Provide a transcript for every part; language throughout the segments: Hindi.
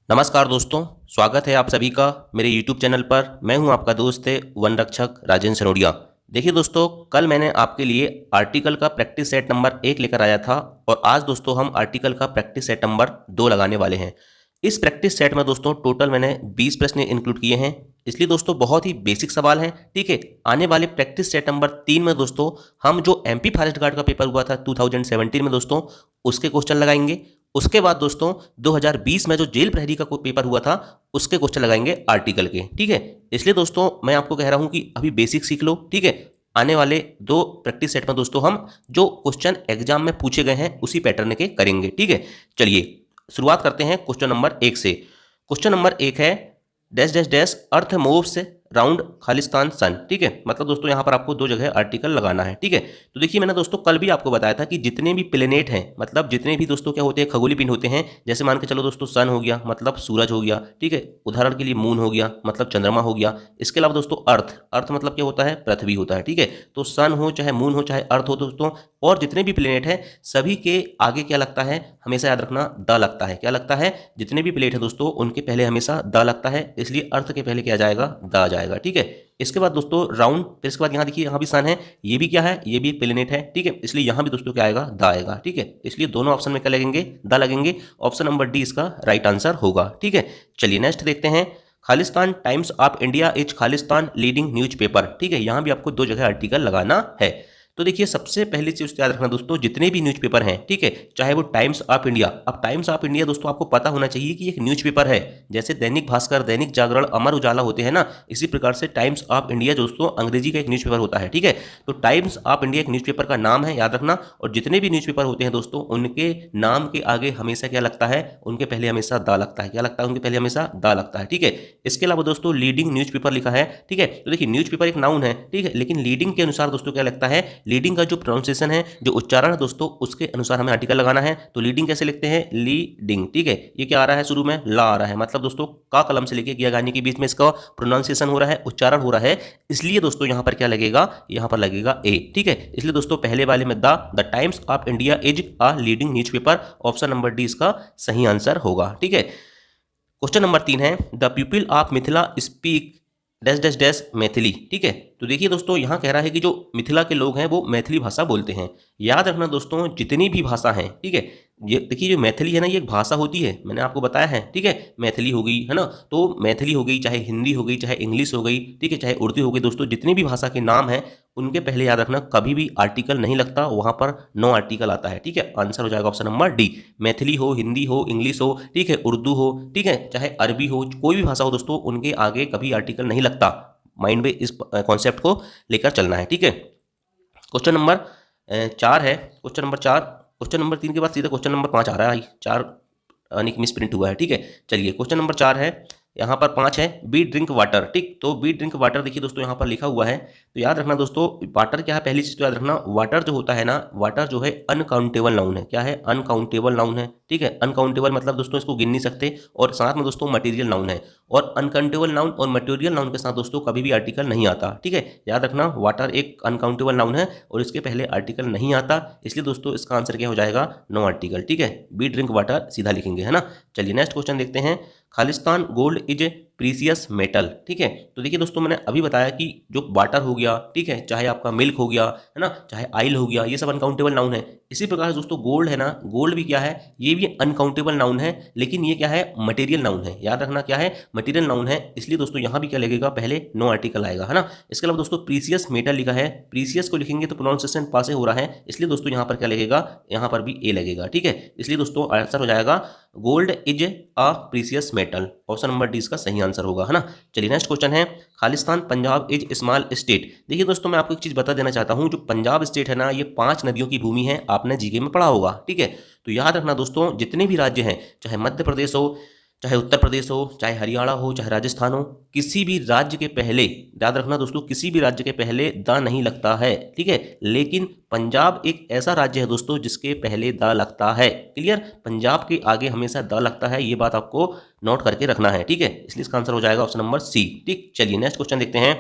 नमस्कार दोस्तों, स्वागत है आप सभी का मेरे YouTube चैनल पर। मैं हूं आपका दोस्त वन रक्षक राजेंद्र सनोडिया। देखिए दोस्तों, कल मैंने आपके लिए आर्टिकल का प्रैक्टिस सेट नंबर 1 लेकर आया था और आज दोस्तों हम आर्टिकल का प्रैक्टिस सेट नंबर 2 लगाने वाले हैं। इस प्रैक्टिस सेट में दोस्तों टोटल मैंने 20 प्रश्न इंक्लूड किए हैं, इसलिए दोस्तों बहुत ही बेसिक सवाल हैं। ठीक है, आने वाले प्रैक्टिस सेट नंबर 3 में दोस्तों हम जो MP फॉरेस्ट गार्ड का पेपर हुआ था 2017 में दोस्तों उसके क्वेश्चन लगाएंगे। उसके बाद दोस्तों 2020 में जो जेल प्रहरी का कोई पेपर हुआ था उसके क्वेश्चन लगाएंगे आर्टिकल के। ठीक है, इसलिए दोस्तों मैं आपको कह रहा हूं कि अभी बेसिक सीख लो। ठीक है, आने वाले 2 प्रैक्टिस सेट में दोस्तों हम जो क्वेश्चन एग्जाम में पूछे गए हैं उसी पैटर्न के करेंगे। ठीक है, चलिए शुरुआत करते हैं क्वेश्चन नंबर 1 से। क्वेश्चन नंबर 1 है dash dash dash earth moves round खालिस्तान सन। ठीक है, मतलब दोस्तों यहाँ पर आपको 2 जगह आर्टिकल लगाना है। ठीक है, तो देखिए मैंने दोस्तों कल भी आपको बताया था कि जितने भी प्लेनेट हैं, मतलब जितने भी दोस्तों क्या होते हैं, खगोलीय पिंड होते हैं। जैसे मान के चलो दोस्तों सन हो गया मतलब सूरज हो गया। ठीक है, उदाहरण के लिए मून हो गया मतलब चंद्रमा हो गया। इसके अलावा दोस्तों अर्थ, अर्थ मतलब क्या होता है, पृथ्वी होता है। ठीक है, तो सन हो चाहे मून हो चाहे अर्थ हो दोस्तों, और जितने भी प्लेनेट हैं सभी के आगे क्या लगता है, हमेशा याद रखना द लगता है। क्या लगता है, जितने भी प्लेनेट है दोस्तों उनके पहले हमेशा द लगता है, इसलिए अर्थ के पहले क्या जाएगा, द आ जाएगा। ठीक है, इसके बाद दोस्तों राउंड, फिर इसके बाद यहाँ देखिए यहाँ भी सन है, ये भी क्या है, ये भी प्लेनेट है। ठीक है, इसलिए यहाँ भी दोस्तों क्या आएगा, द आएगा। ठीक है, इसलिए दोनों ऑप्शन में क्या लगेंगे, द लगेंगे। ऑप्शन नंबर डी इसका राइट आंसर होगा। ठीक है, चलिए नेक्स्ट देखते हैं। Khalistan times of India is Khalistan leading newspaper. ठीक है, यहाँ भी आपको 2 जगह आर्टिकल लगाना है। तो देखिए सबसे पहली चीज याद रखना दोस्तों, जितने भी न्यूज़पेपर हैं, ठीक है, चाहे वो टाइम्स ऑफ इंडिया, अब टाइम्स ऑफ इंडिया दोस्तों आपको पता होना चाहिए कि एक न्यूज़पेपर है। जैसे दैनिक भास्कर, दैनिक जागरण, अमर उजाला होते हैं ना, इसी प्रकार से टाइम्स ऑफ इंडिया दोस्तों अंग्रेजी का एक न्यूज़पेपर होता है। ठीक है, तो टाइम्स ऑफ इंडिया एक न्यूज़पेपर का नाम है, याद रखना। और जितने भी न्यूज़पेपर होते हैं दोस्तों उनके नाम के आगे हमेशा क्या लगता है, उनके पहले हमेशा दा लगता है। क्या लगता है, उनके पहले हमेशा दा लगता है। ठीक है, इसके अलावा दोस्तों लीडिंग न्यूज़पेपर लिखा है। ठीक है, तो देखिए न्यूज़पेपर एक नाउन है। ठीक है, लेकिन लीडिंग के अनुसार दोस्तों क्या लगता है, लीडिंग का जो प्रोनाउंसिएशन है, जो उच्चारण है दोस्तों उसके अनुसार हमें आर्टिकल लगाना है। तो लीडिंग कैसे लिखते हैं, लीडिंग। ठीक है, ये क्या आ रहा है, शुरू में ला आ रहा है, मतलब दोस्तों का कलम से लेके किया गाने के बीच में इसका प्रोनाउंसिएशन हो रहा है, उच्चारण हो रहा है, इसलिए दोस्तों यहां पर क्या लगेगा, यहां पर लगेगा ए। ठीक है, इसलिए दोस्तों पहले वाले में the times of India is a leading newspaper, option number D इसका सही आंसर होगा। ठीक है, क्वेश्चन नंबर 3 है the people of Mithila speak dash dash dash Maithili. ठीक है, तो देखिए दोस्तों यहाँ कह रहा है कि जो मिथिला के लोग हैं वो मैथिली भाषा बोलते हैं। याद रखना दोस्तों जितनी भी भाषा हैं, ठीक है, ये देखिए जो मैथिली है ना, ये एक भाषा होती है, मैंने आपको बताया है। ठीक है, मैथिली हो गई है ना, तो मैथिली हो गई, चाहे हिंदी हो गई, चाहे इंग्लिश हो गई, ठीक है, चाहे उर्दू हो गई। दोस्तों जितनी भी भाषा के नाम हैं उनके पहले याद रखना कभी भी आर्टिकल नहीं लगता, वहां पर नो आर्टिकल आता है। ठीक है, आंसर हो जाएगा ऑप्शन नंबर डी। मैथिली हो, हिंदी हो, इंग्लिश हो, ठीक है, उर्दू हो, ठीक है, चाहे अरबी हो, कोई भी भाषा हो दोस्तों उनके आगे कभी आर्टिकल नहीं लगता। माइंड में इस कॉन्सेप्ट को लेकर चलना है। ठीक है, क्वेश्चन नंबर 4 है। क्वेश्चन नंबर 4, क्वेश्चन नंबर 3 के बाद सीधा क्वेश्चन नंबर 5 आ रहा है। 4 यानी कि मिस प्रिंट हुआ है। ठीक है, चलिए क्वेश्चन नंबर 4 है, यहाँ पर 5 है बी ड्रिंक वाटर। ठीक, तो बी ड्रिंक वाटर देखिए दोस्तों यहाँ पर लिखा हुआ है, तो याद रखना दोस्तों वाटर क्या है, पहली चीज तो याद रखना वाटर जो होता है ना, वाटर जो है अनकाउंटेबल नाउन है। क्या है, अनकाउंटेबल नाउन है। ठीक है, अनकाउंटेबल मतलब दोस्तों इसको गिन नहीं सकते, और साथ में दोस्तों मटेरियल नाउन है, और अनकाउंटेबल नाउन और मटेरियल नाउन के साथ दोस्तों कभी भी आर्टिकल नहीं आता। ठीक है, याद रखना वाटर एक अनकाउंटेबल नाउन है और इसके पहले आर्टिकल नहीं आता, इसलिए दोस्तों इसका आंसर क्या हो जाएगा, नो आर्टिकल। ठीक है, बी ड्रिंक वाटर सीधा लिखेंगे, है ना। चलिए नेक्स्ट क्वेश्चन देखते हैं। Khalistan gold is a precious metal. ठीक है, तो देखिए दोस्तों मैंने अभी बताया कि जो वाटर हो गया, ठीक है, चाहे आपका मिल्क हो गया, है ना, चाहे ऑयल हो गया, ये सब अनकाउंटेबल नाउन है। इसी प्रकार दोस्तों गोल्ड है ना, गोल्ड भी क्या है, ये भी अनकाउंटेबल नाउन है, लेकिन ये क्या है, मटेरियल नाउन है। याद रखना क्या है, मटेरियल नाउन है, इसलिए दोस्तों यहाँ भी क्या लगेगा, पहले नो आर्टिकल आएगा, है ना। इसके अलावा दोस्तों प्रीसियस मेटल लिखा है, प्रीसियस को लिखेंगे तो प्रोनाउंसिएशन पास हो रहा है, इसलिए दोस्तों यहाँ पर क्या लगेगा, यहाँ पर भी ए लगेगा। ठीक है, इसलिए दोस्तों आंसर हो जाएगा gold is a precious metal, option number D इसका सही आंसर होगा, है ना। चलिए नेक्स्ट क्वेश्चन है Khalistan Punjab is small state. देखिए दोस्तों मैं आपको एक चीज बता देना चाहता हूं, जो पंजाब स्टेट है ना, ये 5 नदियों की भूमि है, आपने जीके में पढ़ा होगा। ठीक है, तो याद रखना दोस्तों जितने भी राज्य हैं, चाहे मध्य प्रदेश हो, चाहे उत्तर प्रदेश हो, चाहे हरियाणा हो, चाहे राजस्थान हो, किसी भी राज्य के पहले, याद रखना दोस्तों, किसी भी राज्य के पहले दा नहीं लगता है। ठीक है, लेकिन पंजाब एक ऐसा राज्य है दोस्तों जिसके पहले दा लगता है। क्लियर, पंजाब के आगे हमेशा दा लगता है, ये बात आपको नोट करके रखना है। ठीक है, इसलिए इसका आंसर हो जाएगा ऑप्शन नंबर सी। ठीक, चलिए नेक्स्ट क्वेश्चन देखते हैं।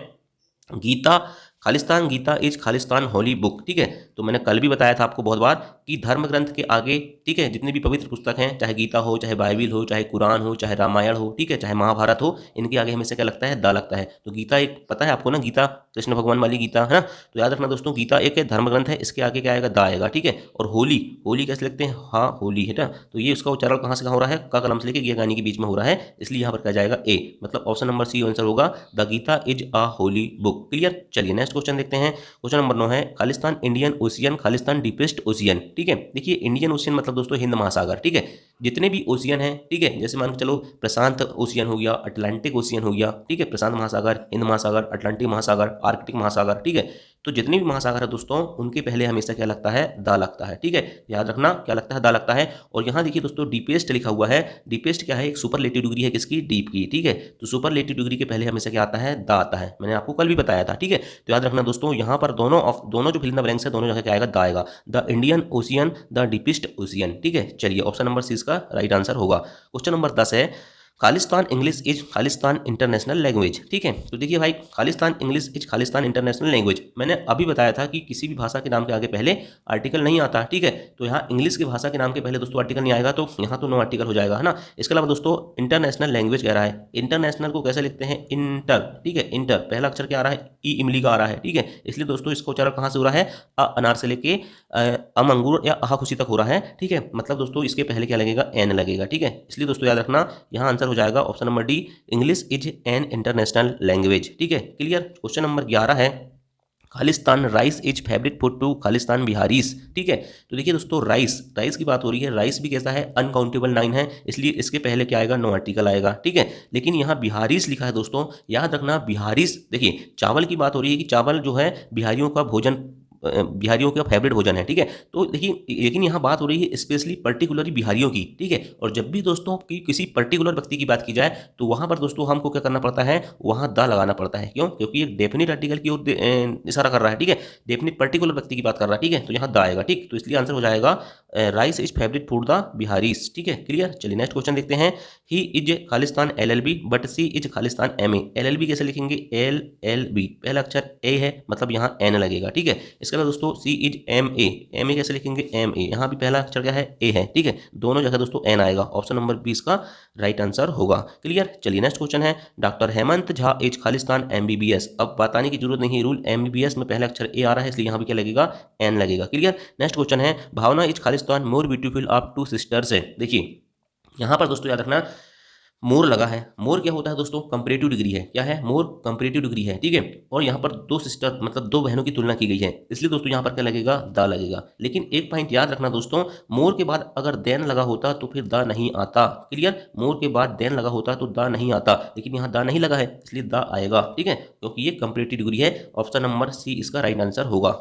गीता खालिस्तान गीता इज खालिस्तान होली बुक। ठीक है, तो मैंने कल भी बताया था आपको बहुत बार कि धर्म ग्रंथ के आगे, ठीक है, जितने भी पवित्र पुस्तक हैं, चाहे गीता हो, चाहे बाइबिल हो, चाहे कुरान हो, चाहे रामायण हो, ठीक है, चाहे महाभारत हो, इनके आगे हमेशा क्या लगता है, दा लगता है। तो गीता एक पता है आपको ना, गीता कृष्ण भगवान वाली गीता है ना, तो याद रखना दोस्तों, गीता एक धर्म ग्रंथ है, इसके आगे क्या आएगा, दा आएगा, ठीक है। और होली, होली कैसे लिखते हैं, हाँ होली है ना, तो ये उसका उच्चारण कहाँ से कहाँ हो रहा है, का कलम से लेके गिया गानी के बीच में हो रहा है, इसलिए यहाँ पर क्या जाएगा ए, मतलब ऑप्शन नंबर सी आंसर होगा, the Gita is a holy book. Clear. चलिए नेक्स्ट क्वेश्चन देखते हैं। क्वेश्चन नंबर 9 है खालिस्तान इंडियन ओशियन, खालिस्तान डीपेस्ट ओशियन, ठीक है। देखिए इंडियन ओशियन मतलब दोस्तों हिंद महासागर, ठीक है। जितने भी ओशियन हैं, ठीक है, जैसे मान के चलो प्रशांत ओशियन हो गया, अटलांटिक ओशियन हो गया, ठीक है, प्रशांत महासागर, हिंद महासागर, अटलांटिक महासागर, आर्कटिक महासागर, ठीक है। तो जितने भी महासागर है दोस्तों, उनके पहले हमेशा क्या लगता है, दा लगता है, ठीक है, याद रखना क्या लगता है, दा लगता है। और यहाँ देखिए दोस्तों डीपेस्ट लिखा हुआ है, डीपेस्ट क्या है, एक सुपरलेटिव डिग्री है किसकी, डीप की, ठीक है। तो सुपरलेटिव डिग्री के पहले हमेशा क्या आता है, दा आता है, मैंने आपको कल भी बताया था, ठीक है। तो याद रखना दोस्तों, यहाँ पर दोनों जो फिल इन द ब्लैंक्स है, दोनों जगह क्या आएगा, दा आएगा, the Indian ocean, the deepest ocean, ठीक है। चलिए ऑप्शन नंबर सी इसका राइट आंसर होगा। क्वेश्चन नंबर 10 है Khalistan English is Khalistan international language, ठीक है। तो देखिए भाई, Khalistan English is Khalistan international language, मैंने अभी बताया था कि किसी भी भाषा के नाम के आगे पहले आर्टिकल नहीं आता, ठीक है। तो यहाँ इंग्लिश की भाषा के नाम के पहले दोस्तों आर्टिकल नहीं आएगा, तो यहाँ तो नो आर्टिकल हो जाएगा, है ना। इसके अलावा दोस्तों इंटरनेशनल लैंग्वेज कह रहा है, इंटरनेशनल को कैसे लिखते हैं, इंटर, ठीक है, इंटर पहला अक्षर क्या आ रहा है, ई इमली का आ रहा है, ठीक है। इसलिए दोस्तों इसका उच्चारण कहाँ से हो रहा है, अनार से लेके अम अंगूर या अहा खुशी तक हो रहा है, ठीक है। मतलब दोस्तों इसके पहले क्या लगेगा, एन लगेगा, ठीक है। इसलिए दोस्तों याद रखना यहाँ आंसर हो जाएगा option number D, English is an international language, ठीक है। क्लियर। क्वेश्चन नंबर 11 है खालिस्तान rice is favourite food to खालिस्तान बिहारीज, ठीक है। तो देखिए दोस्तों राइस की बात हो रही है, राइस भी कैसा है, अनकाउंटेबल 9 है, इसलिए इसके पहले क्या आएगा, नो आर्टिकल आएगा, ठीक है। लेकिन यहाँ बिहारीज लिखा है दोस्तों, याद रखना बिहारीज, देखिए चावल की बात हो रही है कि चावल जो है बिहारियों का भोजन, बिहारियों का फेवरेट भोजन है, ठीक है। तो देखिए लेकिन यहाँ बात हो रही है स्पेशली पर्टिकुलरली बिहारियों की, ठीक है। और जब भी दोस्तों की किसी पर्टिकुलर व्यक्ति की बात की जाए, तो वहाँ पर दोस्तों हमको क्या करना पड़ता है, वहाँ दा लगाना पड़ता है, क्यों, क्योंकि एक डेफिनेट आर्टिकल की ओर इशारा कर रहा है, ठीक है, डेफिनेट पर्टिकुलर व्यक्ति की बात कर रहा है, ठीक है। तो यहाँ दा आएगा, ठीक, तो इसलिए आंसर हो जाएगा rice is favourite food the Biharis, ठीक है। क्लियर। चलिए नेक्स्ट क्वेश्चन देखते हैं। ही इज खालिस्तान LLB बट सी इज खालिस्तान MA, LLB कैसे लिखेंगे, LLB पहला अक्षर ए है, मतलब यहाँ एन लगेगा, ठीक है। इसके अलावा दोस्तों सी इज MA कैसे लिखेंगे, MA, यहाँ भी पहला अक्षर क्या है, ए है, ठीक है। दोनों जगह दोस्तों एन आएगा, ऑप्शन नंबर 20 का राइट आंसर होगा। क्लियर। चलिए नेक्स्ट क्वेश्चन है doctor Hemant Jha is Khalistan MBBS, अब बताने की जरूरत नहीं, रूल MBBS में पहला अक्षर ए आ रहा है, इसलिए यहाँ भी क्या लगेगा, एन लगेगा। क्लियर। नेक्स्ट क्वेश्चन है Bhavna is Khalistan more beautiful of 2 sisters है। देखिए यहाँ पर दोस्तों याद रखना मोर लगा है, मोर क्या होता है दोस्तों, कंपैरेटिव डिग्री है, क्या है, मोर कंपैरेटिव डिग्री है, ठीक है। और यहाँ पर 2 सिस्टर मतलब 2 बहनों की तुलना की गई है, इसलिए दोस्तों यहाँ पर क्या लगेगा, दा लगेगा। लेकिन एक पॉइंट याद रखना दोस्तों, मोर के बाद अगर देन लगा होता तो फिर दा नहीं आता। क्लियर। मोर के बाद देन लगा होता तो दा नहीं आता, लेकिन यहाँ दा नहीं लगा है, इसलिए दा आएगा, ठीक है, क्योंकि ये कंपैरेटिव डिग्री है। ऑप्शन नंबर सी इसका राइट आंसर होगा।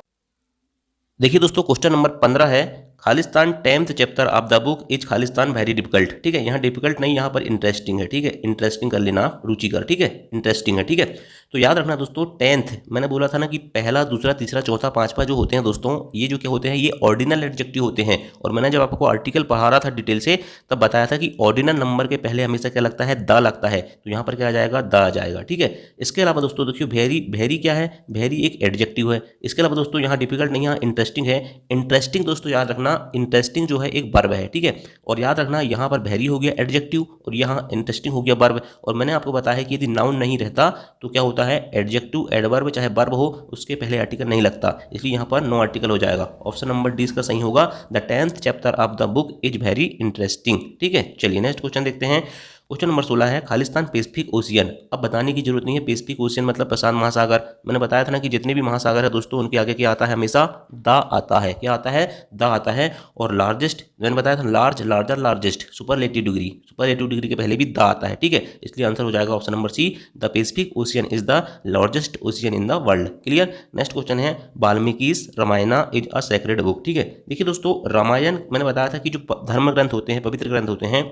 देखिए दोस्तों क्वेश्चन नंबर 15 है Khalistan 10th chapter of the book is Khalistan very difficult, ठीक है। यहाँ डिफिकल्ट नहीं, यहाँ पर इंटरेस्टिंग है, ठीक है, इंटरेस्टिंग कर लेना, रुचिकर, ठीक है, इंटरेस्टिंग है, ठीक है। तो याद रखना दोस्तों 10th, मैंने बोला था ना कि पहला दूसरा तीसरा चौथा पांचवा जो होते हैं दोस्तों, ये जो क्या होते हैं, ये ऑर्डिनल एडजेक्टिव होते हैं। और मैंने जब आपको आर्टिकल पढ़ा रहा था डिटेल से, तब बताया था कि ऑर्डिनल नंबर के पहले हमेशा क्या लगता है, दा लगता है, तो यहाँ पर क्या आ जाएगा, दा आ जाएगा, ठीक है। इसके अलावा दोस्तों देखियो वेरी क्या है, वेरी एक एडजेक्टिव है। इसके अलावा दोस्तों यहाँ डिफिकल्ट नहीं, यहाँ इंटरेस्टिंग है। इंटरेस्टिंग दोस्तों याद रखना, इंटरेस्टिंग जो है एक वर्ब है, ठीक है। और याद रखना यहाँ पर वेरी हो गया एडजेक्टिव और यहाँ इंटरेस्टिंग हो गया वर्ब। और मैंने आपको बताया कि यदि नाउन नहीं रहता तो क्या होता है, एडजेक्टिव एडवर्ब चाहे वर्ब हो उसके पहले आर्टिकल नहीं लगता, इसलिए यहाँ पर नो आर्टिकल हो जाएगा। ऑप्शन नंबर डी इसका सही होगा, the 10th chapter of the book is very interesting, ठीक है। चलिए नेक्स्ट क्वेश्चन देखते हैं। क्वेश्चन नंबर 16 है खालिस्तान पैसिफिक ओशियन, अब बताने की जरूरत नहीं है, पैसिफिक ओशियन मतलब प्रशांत महासागर। मैंने बताया था ना कि जितने भी महासागर है दोस्तों उनके आगे क्या आता है, हमेशा दा आता है, क्या आता है, दा आता है। और लार्जेस्ट मैंने बताया था, large larger largest superlative degree के पहले भी दा आता है, ठीक है। इसलिए आंसर हो जाएगा option number C, the Pacific Ocean is the largest ocean in the world. Clear. Next question है Valmiki's Ramayana is a sacred book, ठीक है। देखिए दोस्तों रामायण मैंने बताया था कि जो धर्म ग्रंथ होते हैं, पवित्र ग्रंथ होते हैं,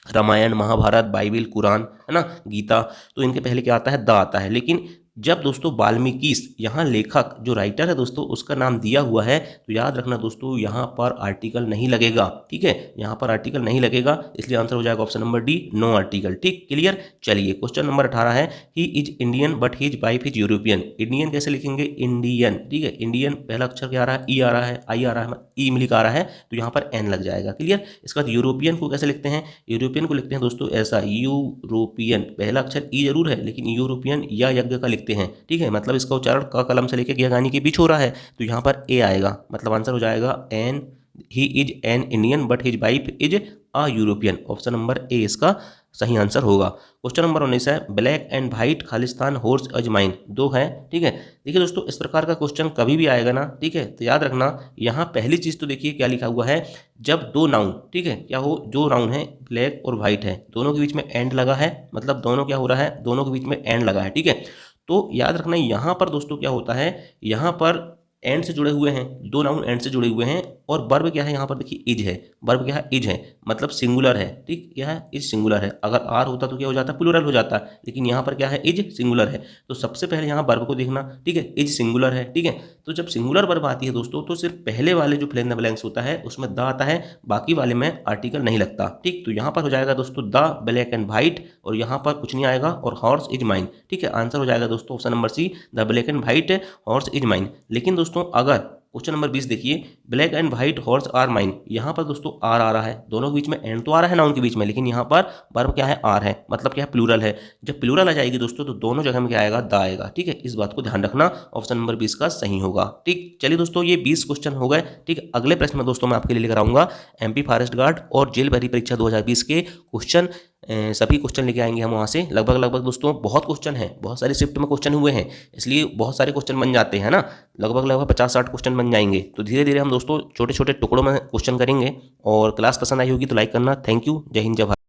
रामायण महाभारत बाइबिल कुरान, है ना, गीता, तो इनके पहले क्या आता है, दा आता है। लेकिन जब दोस्तों वाल्मीकि यहाँ लेखक जो राइटर है दोस्तों उसका नाम दिया हुआ है तो याद रखना दोस्तों यहाँ पर आर्टिकल नहीं लगेगा। ठीक है, यहाँ पर आर्टिकल नहीं लगेगा, इसलिए आंसर हो जाएगा option number D, no article. ठीक, क्लियर। चलिए क्वेश्चन नंबर 18 है, he is Indian but his wife is European. Indian कैसे लिखेंगे? इंडियन। ठीक है, इंडियन पहला अक्षर क्या आ रहा है? ई आ रहा है, आई आ रहा है, ई मिलिक आ रहा है, तो यहाँ पर एन लग जाएगा। क्लियर। इसके बाद यूरोपियन को कैसे लिखते हैं? यूरोपियन को लिखते हैं दोस्तों ऐसा, यूरोपियन, पहला अक्षर ई जरूर है लेकिन यूरोपियन या यज्ञ का लिखते हैं। ठीक है, मतलब इसका उच्चारण क कलम से लेकर ज्ञानी के बीच हो रहा है, तो यहाँ पर ए आएगा, मतलब आंसर हो जाएगा an, he is an Indian but his wife is a European. Option number A इसका सही आंसर होगा। क्वेश्चन नंबर 19 है, ब्लैक एंड व्हाइट खालिस्तान हॉर्स अजमाइन, दो है। ठीक है, देखिए दोस्तों इस प्रकार का क्वेश्चन कभी भी आएगा ना, ठीक है, तो याद रखना यहाँ पहली चीज तो देखिए क्या लिखा हुआ है, जब दो नाउन, ठीक है, क्या हो, जो नाउन है ब्लैक और व्हाइट है, दोनों के बीच में एंड लगा है, मतलब दोनों क्या हो रहा है, दोनों के बीच में एंड लगा है। ठीक है, तो याद रखना यहाँ पर दोस्तों क्या होता है, यहाँ पर एंड से जुड़े हुए हैं, दो नाउन एंड से जुड़े हुए हैं, और वर्ब क्या है यहाँ पर देखिए इज है, वर्ब क्या है, इज है, मतलब सिंगुलर है। ठीक, क्या है, इज सिंगुलर है। अगर आर होता तो क्या हो जाता, प्लूरल हो जाता, लेकिन यहाँ पर क्या है, इज सिंगुलर है। तो सबसे पहले यहाँ वर्ब को देखना, ठीक है, इज सिंगुलर है। ठीक है, तो जब सिंगुलर वर्ब आती है दोस्तों तो सिर्फ पहले वाले जो फिल इन द ब्लैंक्स होता है उसमें द आता है, बाकी वाले में आर्टिकल नहीं लगता। ठीक, तो यहाँ पर हो जाएगा दोस्तों द ब्लैक एंड व्हाइट, और यहाँ पर कुछ नहीं आएगा, और हॉर्स इज माइन। ठीक है, आंसर हो जाएगा दोस्तों option number C, the black and white horse is mine. लेकिन दोस्तों अगर क्वेश्चन नंबर 20 देखिए, black and white horse are mine, यहाँ पर दोस्तों आर आ रहा है, दोनों के बीच में एंड तो आ रहा है नाउन के बीच में, लेकिन यहाँ पर वर्ब क्या है, आर है, मतलब क्या है, प्लूरल है। जब प्लूरल आ जाएगी दोस्तों तो दोनों जगह में क्या आएगा, द आएगा। ठीक है, इस बात को ध्यान रखना, ऑप्शन नंबर 20 का सही होगा। ठीक, चलिए दोस्तों ये 20 क्वेश्चन हो गए। ठीक, अगले प्रश्न में दोस्तों मैं आपके लिए लेकर आऊंगा एमपी फॉरेस्ट गार्ड और जेल भर्ती परीक्षा 2020 के क्वेश्चन, सभी क्वेश्चन लेके आएंगे हम वहाँ से। लगभग दोस्तों बहुत क्वेश्चन हैं, बहुत सारी शिफ्ट में क्वेश्चन हुए हैं, इसलिए बहुत सारे क्वेश्चन बन जाते हैं ना, लगभग 50-60 क्वेश्चन बन जाएंगे। तो धीरे धीरे हम दोस्तों छोटे छोटे टुकड़ों में क्वेश्चन करेंगे, और क्लास पसंद आई होगी तो लाइक करना। थैंक यू, जय हिंद, जय भारत।